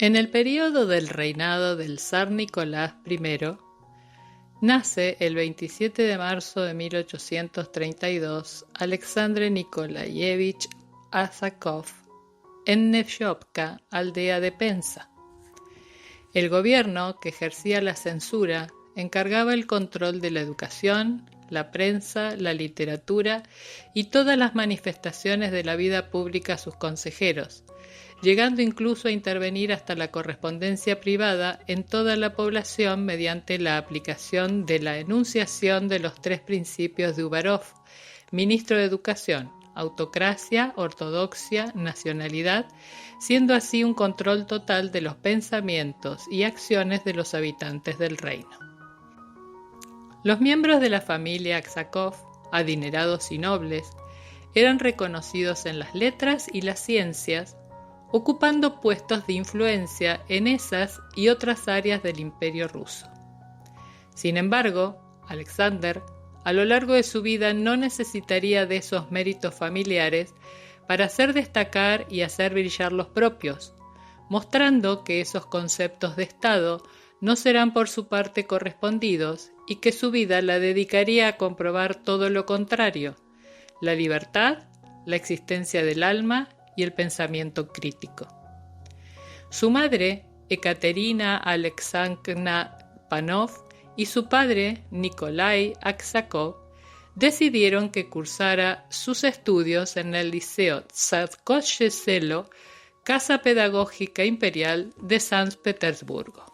En el período del reinado del zar Nicolás I, nace el 27 de marzo de 1832 Alexandre Nikolayevich Aksakov en Nevshovka, aldea de Penza. El gobierno, que ejercía la censura, encargaba el control de la educación, la prensa, la literatura y todas las manifestaciones de la vida pública a sus consejeros, llegando incluso a intervenir hasta la correspondencia privada en toda la población mediante la aplicación de la enunciación de los 3 principios de Uvarov, ministro de Educación: autocracia, ortodoxia, nacionalidad, siendo así un control total de los pensamientos y acciones de los habitantes del reino. Los miembros de la familia Aksakov, adinerados y nobles, eran reconocidos en las letras y las ciencias, ocupando puestos de influencia en esas y otras áreas del Imperio ruso. Sin embargo, Alexander, a lo largo de su vida, no necesitaría de esos méritos familiares para hacer destacar y hacer brillar los propios, mostrando que esos conceptos de Estado no serán por su parte correspondidos y que su vida la dedicaría a comprobar todo lo contrario: la libertad, la existencia del alma y el pensamiento crítico. Su madre, Ekaterina Alexandrovna Panov, y su padre, Nikolai Aksakov, decidieron que cursara sus estudios en el Liceo Tsarskoye Selo, Casa Pedagógica Imperial de San Petersburgo.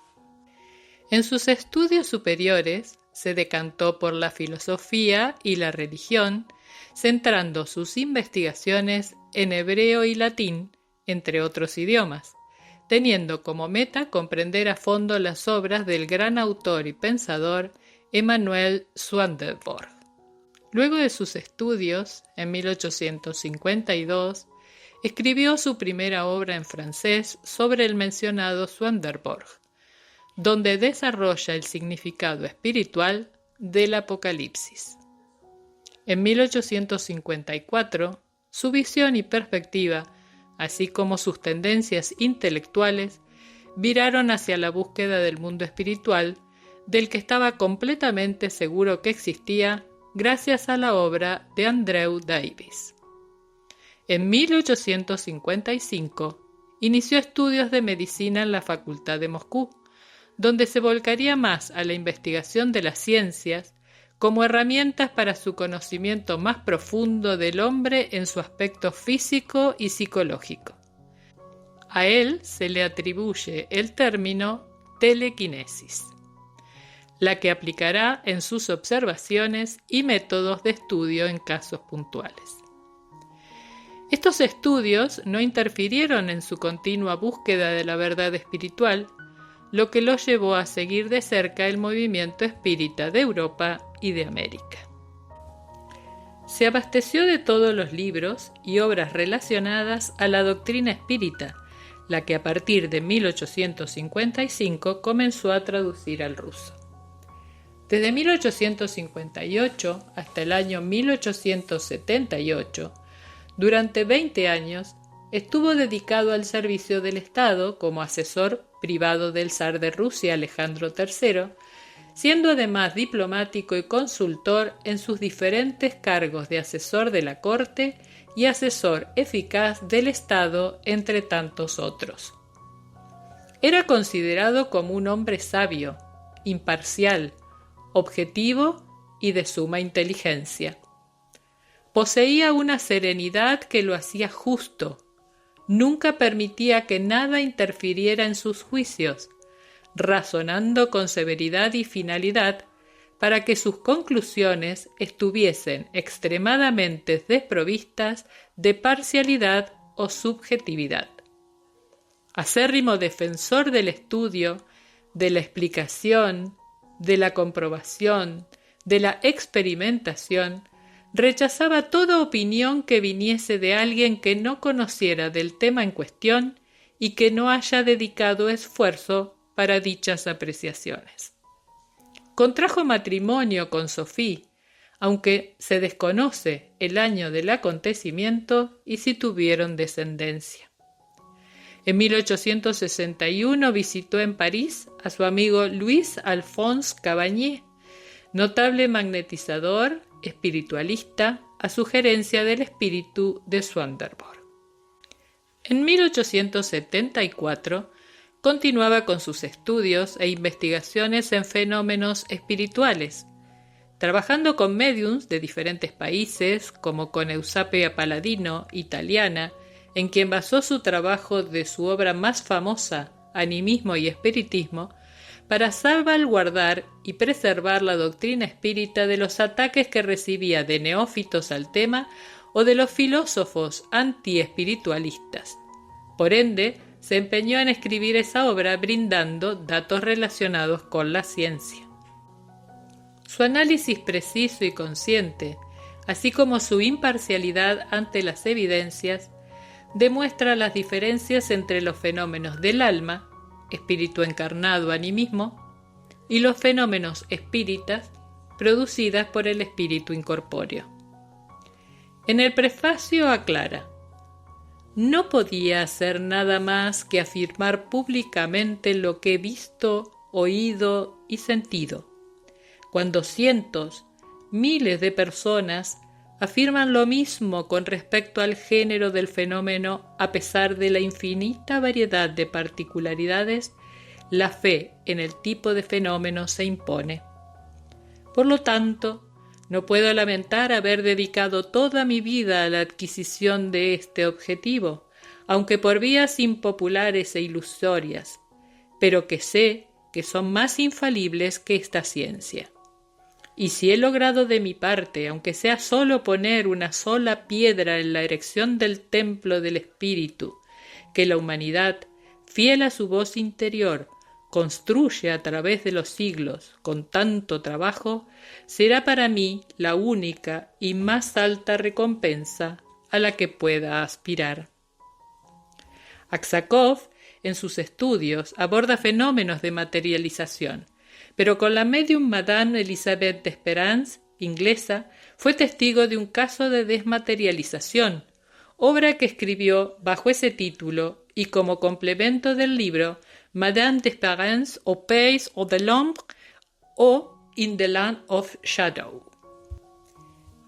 En sus estudios superiores se decantó por la filosofía y la religión, centrando sus investigaciones en hebreo y latín, entre otros idiomas, teniendo como meta comprender a fondo las obras del gran autor y pensador Emanuel Swedenborg. Luego de sus estudios, en 1852, escribió su primera obra en francés sobre el mencionado Swedenborg, donde desarrolla el significado espiritual del Apocalipsis. En 1854, su visión y perspectiva, así como sus tendencias intelectuales, viraron hacia la búsqueda del mundo espiritual, del que estaba completamente seguro que existía gracias a la obra de Andrew Davis. En 1855, inició estudios de medicina en la Facultad de Moscú, donde se volcaría más a la investigación de las ciencias como herramientas para su conocimiento más profundo del hombre en su aspecto físico y psicológico. A él se le atribuye el término telequinesis, la que aplicará en sus observaciones y métodos de estudio en casos puntuales. Estos estudios no interfirieron en su continua búsqueda de la verdad espiritual, lo que lo llevó a seguir de cerca el movimiento espírita de Europa y de América. Se abasteció de todos los libros y obras relacionadas a la doctrina espírita, la que a partir de 1855 comenzó a traducir al ruso. Desde 1858 hasta el año 1878, durante 20 años, estuvo dedicado al servicio del Estado como asesor privado del zar de Rusia Alejandro III, siendo además diplomático y consultor en sus diferentes cargos de asesor de la corte y asesor eficaz del Estado, entre tantos otros. Era considerado como un hombre sabio, imparcial, objetivo y de suma inteligencia. Poseía una serenidad que lo hacía justo. Nunca permitía que nada interfiriera en sus juicios, razonando con severidad y finalidad para que sus conclusiones estuviesen extremadamente desprovistas de parcialidad o subjetividad. Acérrimo defensor del estudio, de la explicación, de la comprobación, de la experimentación, rechazaba toda opinión que viniese de alguien que no conociera del tema en cuestión y que no haya dedicado esfuerzo para dichas apreciaciones. Contrajo matrimonio con Sophie, aunque se desconoce el año del acontecimiento y si tuvieron descendencia. En 1861 visitó en París a su amigo Louis Alphonse Cavagné, notable magnetizador, espiritualista, a sugerencia del espíritu de Swanderborg. En 1874 continuaba con sus estudios e investigaciones en fenómenos espirituales, trabajando con médiums de diferentes países, como con Eusapia Palladino, italiana, en quien basó su trabajo de su obra más famosa, Animismo y Espiritismo, para salvaguardar y preservar la doctrina espírita de los ataques que recibía de neófitos al tema o de los filósofos antiespiritualistas. Por ende, se empeñó en escribir esa obra brindando datos relacionados con la ciencia. Su análisis preciso y consciente, así como su imparcialidad ante las evidencias, demuestra las diferencias entre los fenómenos del alma, espíritu encarnado, animismo, y los fenómenos espíritas producidas por el espíritu incorpóreo. En el prefacio aclara: no podía hacer nada más que afirmar públicamente lo que he visto, oído y sentido, cuando cientos, miles de personas afirman lo mismo con respecto al género del fenómeno. A pesar de la infinita variedad de particularidades, la fe en el tipo de fenómeno se impone. Por lo tanto, no puedo lamentar haber dedicado toda mi vida a la adquisición de este objetivo, aunque por vías impopulares e ilusorias, pero que sé que son más infalibles que esta ciencia. Y si he logrado de mi parte, aunque sea solo poner una sola piedra en la erección del templo del espíritu, que la humanidad, fiel a su voz interior, construye a través de los siglos con tanto trabajo, será para mí la única y más alta recompensa a la que pueda aspirar. Aksakov, en sus estudios, aborda fenómenos de materialización, pero con la médium Madame Elisabeth d'Esperance, inglesa, fue testigo de un caso de desmaterialización, obra que escribió bajo ese título y como complemento del libro Madame d'Esperance au Pays de l'Ombre o In the Land of Shadow.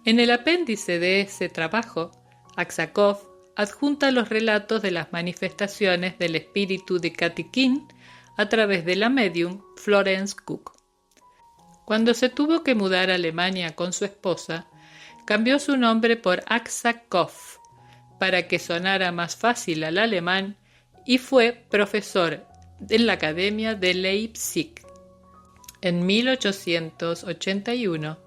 En el apéndice de ese trabajo, Aksakov adjunta los relatos de las manifestaciones del espíritu de Katikin a través de la médium Florence Cook. Cuando se tuvo que mudar a Alemania con su esposa, cambió su nombre por Aksakov para que sonara más fácil al alemán y fue profesor en la Academia de Leipzig. En 1881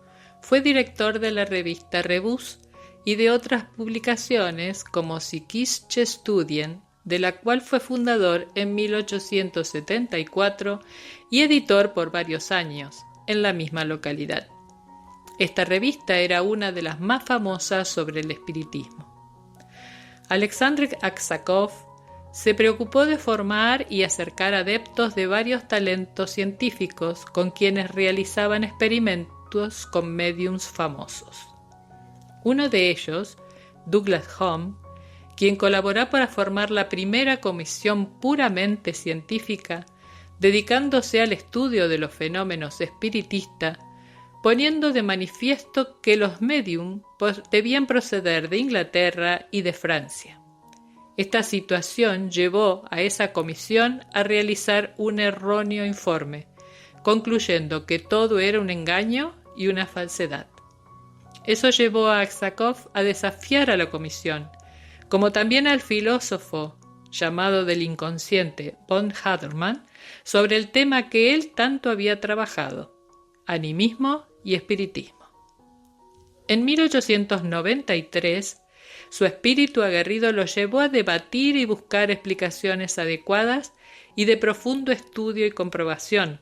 fue director de la revista Rebus y de otras publicaciones como Psychische Studien, de la cual fue fundador en 1874 y editor por varios años, en la misma localidad. Esta revista era una de las más famosas sobre el espiritismo. Alexander Aksakov se preocupó de formar y acercar adeptos de varios talentos científicos con quienes realizaban experimentos con médiums famosos. Uno de ellos, Douglas Home, quien colaboró para formar la primera comisión puramente científica, dedicándose al estudio de los fenómenos espiritistas, poniendo de manifiesto que los médium debían proceder de Inglaterra y de Francia. Esta situación llevó a esa comisión a realizar un erróneo informe, concluyendo que todo era un engaño y una falsedad. Eso llevó a Aksakov a desafiar a la comisión, como también al filósofo llamado del inconsciente von Haderman, sobre el tema que él tanto había trabajado, animismo y espiritismo. En 1893, su espíritu aguerrido lo llevó a debatir y buscar explicaciones adecuadas y de profundo estudio y comprobación,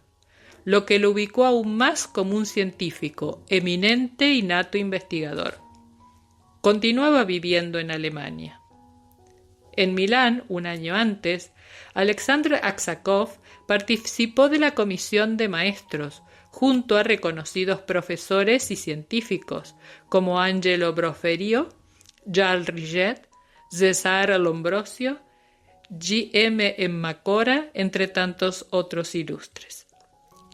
lo que lo ubicó aún más como un científico, eminente y nato investigador. Continuaba viviendo en Alemania. En Milán, un año antes, Alexander Aksakov participó de la comisión de maestros, junto a reconocidos profesores y científicos, como Angelo Broferio, Charles Riget, Cesare Lombroso, G.M. Mácora, entre tantos otros ilustres.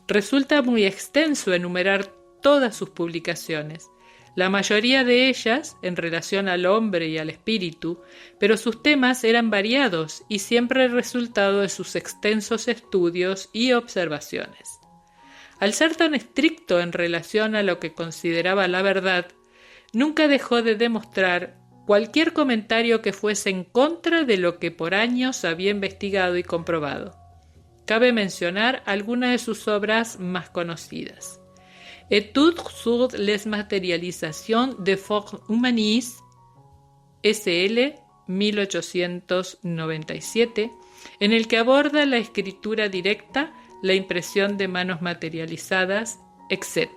Resulta muy extenso enumerar todas sus publicaciones, la mayoría de ellas en relación al hombre y al espíritu, pero sus temas eran variados y siempre el resultado de sus extensos estudios y observaciones. Al ser tan estricto en relación a lo que consideraba la verdad, nunca dejó de demostrar cualquier comentario que fuese en contra de lo que por años había investigado y comprobado. Cabe mencionar algunas de sus obras más conocidas. Études sur les matérialisations de formes humanistes, S.L., 1897, en el que aborda la escritura directa, la impresión de manos materializadas, etc.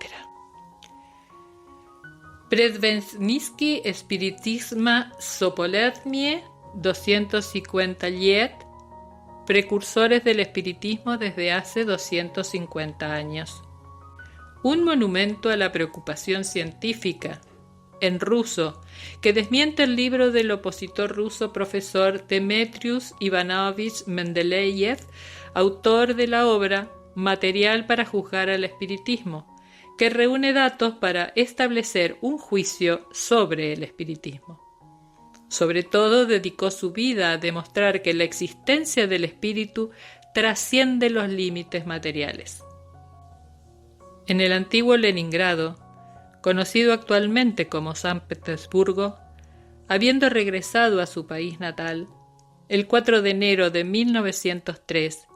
Предвестники спиритизма Sopolednie, 250 liet, precursores del espiritismo desde hace 250 años. Un monumento a la preocupación científica, en ruso, que desmiente el libro del opositor ruso profesor Demetrius Ivanovich Mendeleev, autor de la obra Material para juzgar al espiritismo, que reúne datos para establecer un juicio sobre el espiritismo. Sobre todo dedicó su vida a demostrar que la existencia del espíritu trasciende los límites materiales. En el antiguo Leningrado, conocido actualmente como San Petersburgo, habiendo regresado a su país natal, el 4 de enero de 1903,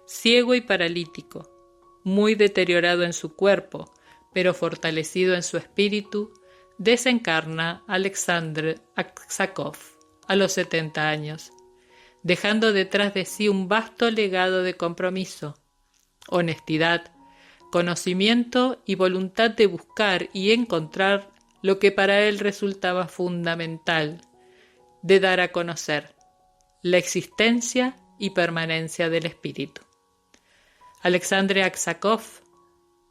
ciego y paralítico, muy deteriorado en su cuerpo, pero fortalecido en su espíritu, desencarna Alexander Aksakov a los 70 años, dejando detrás de sí un vasto legado de compromiso, honestidad, conocimiento y voluntad de buscar y encontrar lo que para él resultaba fundamental, de dar a conocer la existencia y permanencia del espíritu. Alexander Aksakov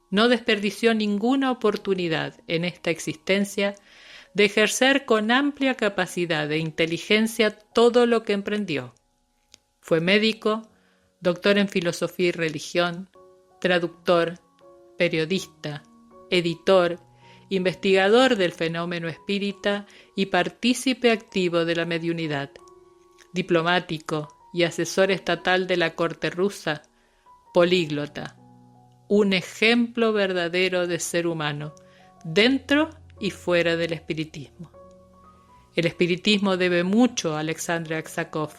no desperdició ninguna oportunidad en esta existencia de ejercer con amplia capacidad e inteligencia todo lo que emprendió. Fue médico, doctor en filosofía y religión, traductor, periodista, editor, investigador del fenómeno espírita y partícipe activo de la mediunidad, diplomático y asesor estatal de la corte rusa, políglota, un ejemplo verdadero de ser humano, dentro y fuera del espiritismo. El espiritismo debe mucho a Alexander Aksakov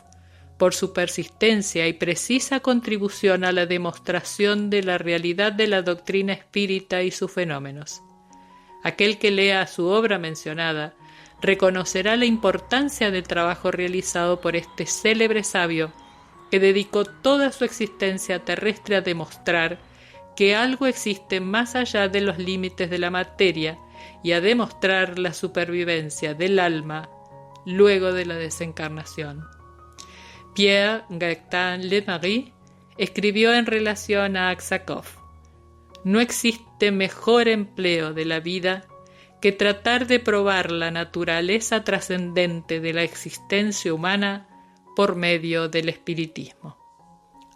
por su persistencia y precisa contribución a la demostración de la realidad de la doctrina espírita y sus fenómenos. Aquel que lea su obra mencionada reconocerá la importancia del trabajo realizado por este célebre sabio que dedicó toda su existencia terrestre a demostrar que algo existe más allá de los límites de la materia y a demostrar la supervivencia del alma luego de la desencarnación. Pierre Gaëtan Lemarie escribió en relación a Aksakov: no existe mejor empleo de la vida que tratar de probar la naturaleza trascendente de la existencia humana por medio del espiritismo.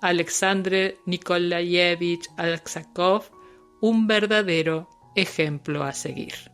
Alexander Nikolayevich Aksakov, un verdadero ejemplo a seguir.